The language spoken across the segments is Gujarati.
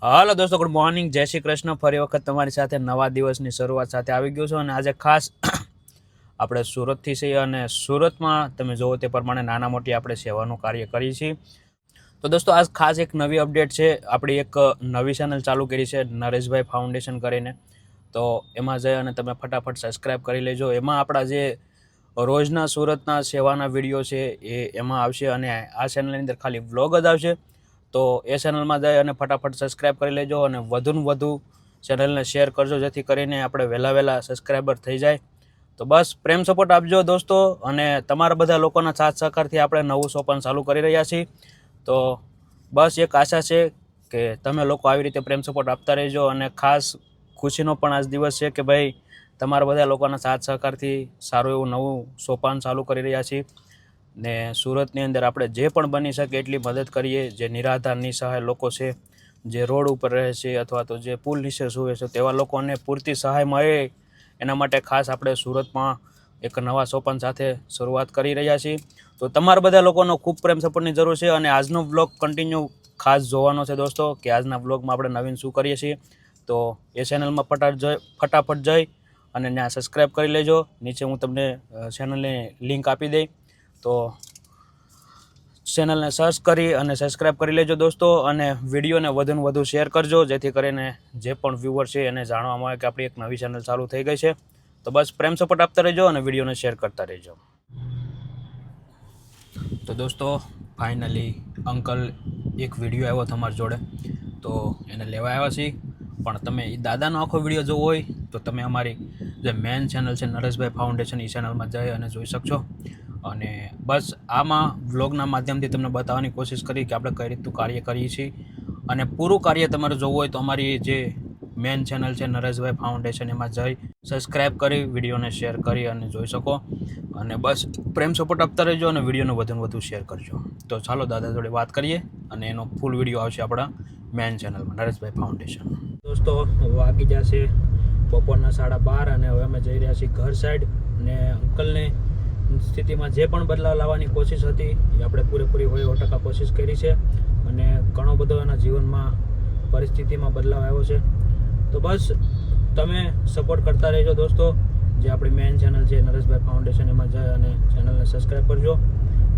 હાલો દોસ્તો, ગુડ મોર્નિંગ, જય શ્રી કૃષ્ણ. ફરી વખત તમારી સાથે નવા દિવસની શરૂઆત સાથે આવી ગયો છું અને આજે ખાસ આપણે સુરતથી છીએ અને સુરતમાં તમે જોવો તે પ્રમાણે નાના મોટી આપણે સેવાનું કાર્ય કરીએ છીએ. તો દોસ્તો આજ ખાસ એક નવી અપડેટ છે. આપણી એક નવી ચેનલ ચાલુ કરી છે નરેશભાઈ ફાઉન્ડેશન કરીને. તો એમાં જઈ અને તમે ફટાફટ સબસ્ક્રાઈબ કરી લેજો. એમાં આપણા જે રોજના સુરતના સેવાના વિડીયો છે એમાં આવશે અને આ ચેનલની અંદર ખાલી વ્લોગ જ આવશે. તો એ ચેનલમાં જઈ અને ફટાફટ સબસ્ક્રાઈબ કરી લેજો અને વધુને વધુ ચેનલને શેર કરજો, જેથી કરીને આપણે વહેલા સબસ્ક્રાઈબર થઈ જાય. તો બસ પ્રેમ સપોર્ટ આપજો દોસ્તો, અને તમારા બધા લોકોના સાથ સહકારથી આપણે નવું સોપાન ચાલુ કરી રહ્યા છીએ. તો બસ એક આશા છે કે તમે લોકો આવી રીતે પ્રેમ સપોર્ટ આપતા રહેજો. અને ખાસ ખુશીનો પણ આજ દિવસ છે કે ભાઈ તમારા બધા લોકોના સાથ સહકારથી સારું એવું નવું સોપાન ચાલુ કરી રહ્યા છીએ. ને સુરતની અંદર આપણે જે પણ બની શકે એટલી મદદ કરીએ. જે નિરાધાર નિસહાય લોકો છે, જે રોડ ઉપર રહે છે અથવા તો જે પુલ નીચે સૂવે છે, તેવા લોકોને પૂરતી સહાય મળે એના માટે ખાસ આપણે સુરતમાં એક નવા સોપાન સાથે શરૂઆત કરી રહ્યા છીએ. તો તમારા બધા લોકોનો ખૂબ પ્રેમ સપોર્ટની જરૂર છે અને આજનો બ્લોગ કન્ટિન્યુ ખાસ જોવાનો છે દોસ્તો, કે આજના બ્લોગમાં આપણે નવીન શું કરીએ છીએ. તો એ ચેનલમાં ફટાફટ જઈ અને ત્યાં સબસ્ક્રાઈબ કરી લેજો. નીચે હું તમને ચેનલની લિંક આપી દઈ, તો ચેનલને સર્ચ કરી અને સબસ્ક્રાઈબ કરી લેજો દોસ્તો. અને વિડીયોને વધુને વધુ શેર કરજો, જેથી કરીને જે પણ વ્યુઅર છે એને જાણવા મળે કે આપણી એક નવી ચેનલ ચાલુ થઈ ગઈ છે. તો બસ પ્રેમ સપોર્ટ આપતા રહેજો અને વિડીયોને શેર કરતા રહેજો. તો દોસ્તો ફાઇનલી અંકલ એક વિડીયો આવ્યો તમારી જોડે, તો એને લેવા આવ્યા છીએ. પણ તમે એ દાદાનો આખો વિડીયો જોવો હોય તો તમે અમારી જે મેન ચેનલ છે નરેશભાઈ ફાઉન્ડેશન, એ ચેનલમાં જઈ અને જોઈ શકશો. અને બસ આમાં વ્લોગના માધ્યમથી તમને બતાવવાની કોશિશ કરી કે આપણે કઈ રીતનું કાર્ય કરીએ છીએ. અને પૂરું કાર્ય તમારે જોવું હોય તો અમારી જે મેન ચેનલ છે નરેશભાઈ ફાઉન્ડેશન, એમાં જઈ સબસ્ક્રાઈબ કરી વિડીયોને શેર કરી અને જોઈ શકો. અને બસ પ્રેમ સપોર્ટ આપતા રહેજો અને વિડીયોને વધુને વધુ શેર કરજો. તો ચાલો દાદા જોડે વાત કરીએ અને એનો ફૂલ વિડીયો આવશે આપણા મેન ચેનલમાં નરેશભાઈ ફાઉન્ડેશન. દોસ્તો વાગી જશે બપોરના 12:30 અને હવે અમે જઈ રહ્યા છીએ ઘર સાઈડ. ને અંકલને સ્થિતિમાં જે પણ બદલાવ લાવવાની કોશિશ હતી એ આપણે પૂરેપૂરી 100% કોશિશ કરી છે. અને ઘણો બધો એના જીવનમાં પરિસ્થિતિમાં બદલાવ આવ્યો છે. તો બસ તમે સપોર્ટ કરતા રહેજો દોસ્તો. જે આપણી મેન ચેનલ છે નરેશભાઈ ફાઉન્ડેશન, એમાં જાય અને ચેનલને સબસ્ક્રાઈબ કરજો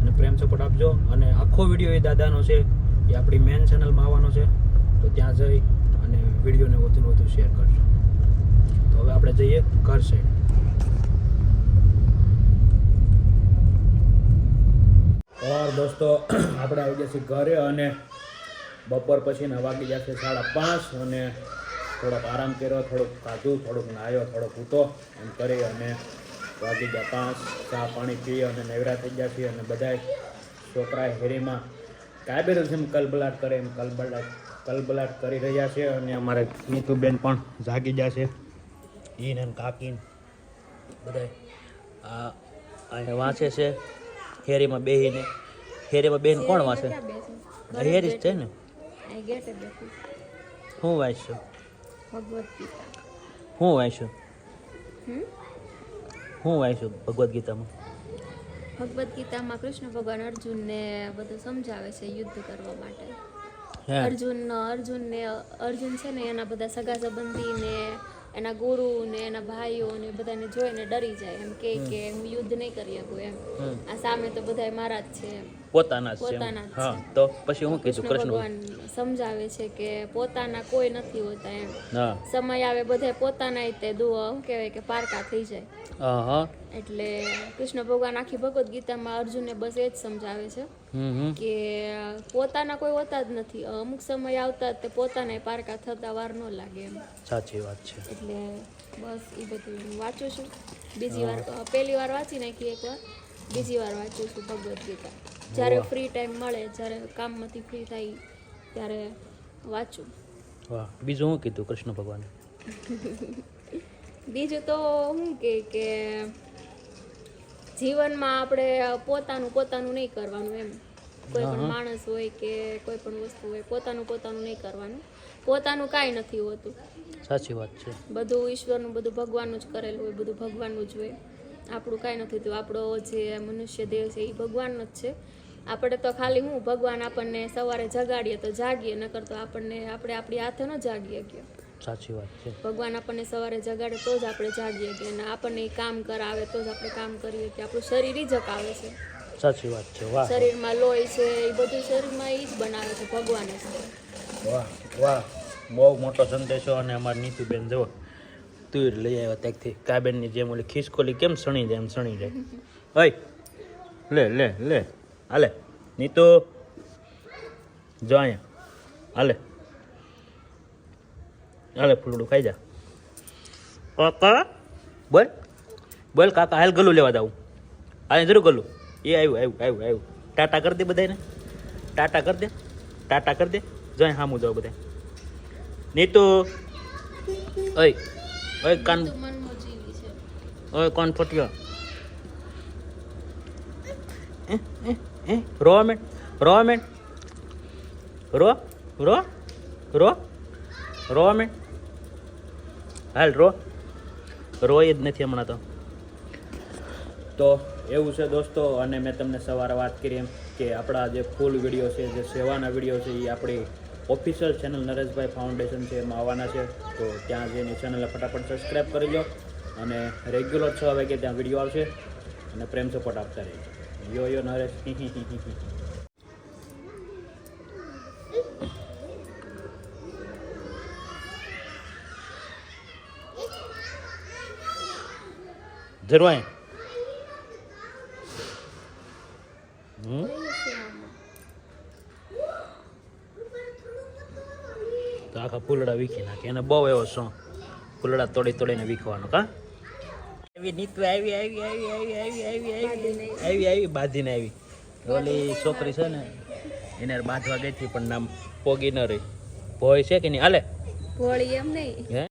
અને પ્રેમ સપોર્ટ આપજો. અને આખો વિડીયો એ દાદાનો છે એ આપણી મેન ચેનલમાં આવવાનો છે, તો ત્યાં જઈ અને વિડીયોને વધુને વધુ શેર કરજો. તો હવે આપણે જઈએ ઘર સાઈડ. और દોસ્તો આપણે આવી ગયા છીએ ઘરે અને બપોર પછીના વાગી જશે 5:30 અને થોડોક આરામ કર્યો, થોડુંક ખાધું, થોડુંક નાહ્યો, થોડોક ઊતો એમ કરી અને વાગી ગયા 5. ચા પાણી પી અને નેવરા થઈ ગયા છીએ. અને બધાય છોકરા હેરીમાં કાયદેસર જેમ કલબલાટ કરે એમ કલબલાટ કરી રહ્યા છે. અને અમારે નીતુબેન પણ જાગી ગયા છે, ઈન અને કાકીન બધાય આ વાંચે છે હેરીમાં બેહીને. હેરીમાં બેન કોણ વાંચે? હેરી જ છે ને. હું વાંચ્યું? હું વાંચ્યું ભગવદ્ ગીતામાં? ભગવદ્ ગીતામાં કૃષ્ણ ભગવાન અર્જુનને બધું સમજાવે છે યુદ્ધ કરવા માટે. અર્જુન છે ને એના બધા સગા સંબંધી ને એના ગુરુ ને એના ભાઈઓ ને બધાને જોઈને ડરી જાય, એમ કે હું યુદ્ધ નહીં કરી શકું એમ. આ સામે તો બધા મારા જ છે, પોતાના જ છે. તો પછી હું કીધું કૃષ્ણ ભગવાન સમજાવે છે કે પોતાના કોઈ નથી હોતા એમ. સમય આવે બધા પોતાના તે શું કહેવાય કે પારકા થઈ જાય. એટલે કૃષ્ણ ભગવાન આખી ભગવદ્ ગીતામાં અર્જુનને બસ એ જ સમજાવે છે કે પોતાના કોઈ હોતા જ નથી. અમુક સમય આવતા તે પોતાના પારકા થતા વાર ન લાગે એમ. સાચી વાત છે. એટલે બસ એ બધું હું વાંચું છું. બીજી વાર પહેલી વાર વાંચી નાખી, એકવાર બીજી વાર વાંચું છું ભગવદ્ ગીતા. જ્યારે ફ્રી ટાઈમ મળે, જ્યારે કામમાંથી ફ્રી થાય ત્યારે વાંચું. વાહ. બીજું શું કીધું કૃષ્ણ ભગવાને? બીજું તો શું કે જીવનમાં આપણે પોતાનું નહીં કરવાનું એમ. કોઈ પણ માણસ હોય કે કોઈ પણ વસ્તુ હોય, પોતાનું નહીં કરવાનું. પોતાનું કાંઈ નથી હોતું. સાચી વાત છે. બધું ઈશ્વરનું, બધું ભગવાનનું જ કરેલું હોય, બધું ભગવાનનું જ હોય. આપણું કાંઈ નથી થયું. આપણો જે મનુષ્ય દેહ છે એ ભગવાનનો જ છે. આપણે તો ખાલી હું ભગવાન આપણને સવારે જગાડીએ તો જાગીએ, નકર તો આપણે આપણી હાથે ન જાગીએ કે. સાચી વાત છે. ભગવાન આપણને સવારે જગાડે તો જ આપણે જાગીએ કે, અને આપણને ઈ કામ કરાવે તો જ આપણે કામ કરીએ કે. આપણું શરીર ઈ જ હકાવે છે, સાચી વાત છે. વાહ શરીરમાં લોહી છે એ બધું શરીરમાં ઈ જ બનાવે છે, ભગવાન જ. વાહ વાહ, બહુ મોટો સંદેશો. અને અમારી નીતુબેન જુઓ તુર લઈ આવ્યા ત્યાંથી, કાબેનની જેમ ઓલી ખિસકોલી કેમ સણી જાય એમ સણી જાય. ઓય લે લે લે, હાલે નીતુ જો અહીંયા, હાલે હાલે ફૂલડું ખાઈ જા. કાકા બોલ બોલ, કાકા હાલ ગલું લેવા જાઉં. હાલ જરૂર ગલું. એ આવ્યું. ટાટા કરી દે બધાને, ટાટા કરી દે, ટાટા કરી દે. જાય હામું જાવ બધા. નીતુ ઓય ઓય કાન, મનનો જીવી છે. ઓય કોણ ફટ્યો. રો મેં રો મેં રો રો રો રો મેં હાલ રોય જ નથી હમણાં તો એવું છે દોસ્તો. અને મેં તમને સવારે વાત કરી એમ કે આપણા જે ફૂલ વિડીયો છે, જે સેવાના વિડીયો છે, એ આપણી ઓફિશિયલ ચેનલ નરેશભાઈ ફાઉન્ડેશન છે એમાં આવવાના છે. તો ત્યાં જઈને ચેનલને ફટાફટ સબસ્ક્રાઈબ કરી લો, અને રેગ્યુલર 6 વાગે ત્યાં વિડીયો આવશે, અને પ્રેમ સપોર્ટ આપતા રહેજો. યો નરેશ. જરવાય તો આખા ફૂલડા વીખી નાખે. એને બહુ એવો શોખ ફૂલડા તોડીને વીખવાનો. કા આવી નીતુ આવી બાંધીને આવી. ઓલી છોકરી છે ને એને બાંધવા ગઈ હતી પણ નામ પોગી ન રહી. ભોય છે કે નહીં? હાલે ભોળી એમ નહીં. હે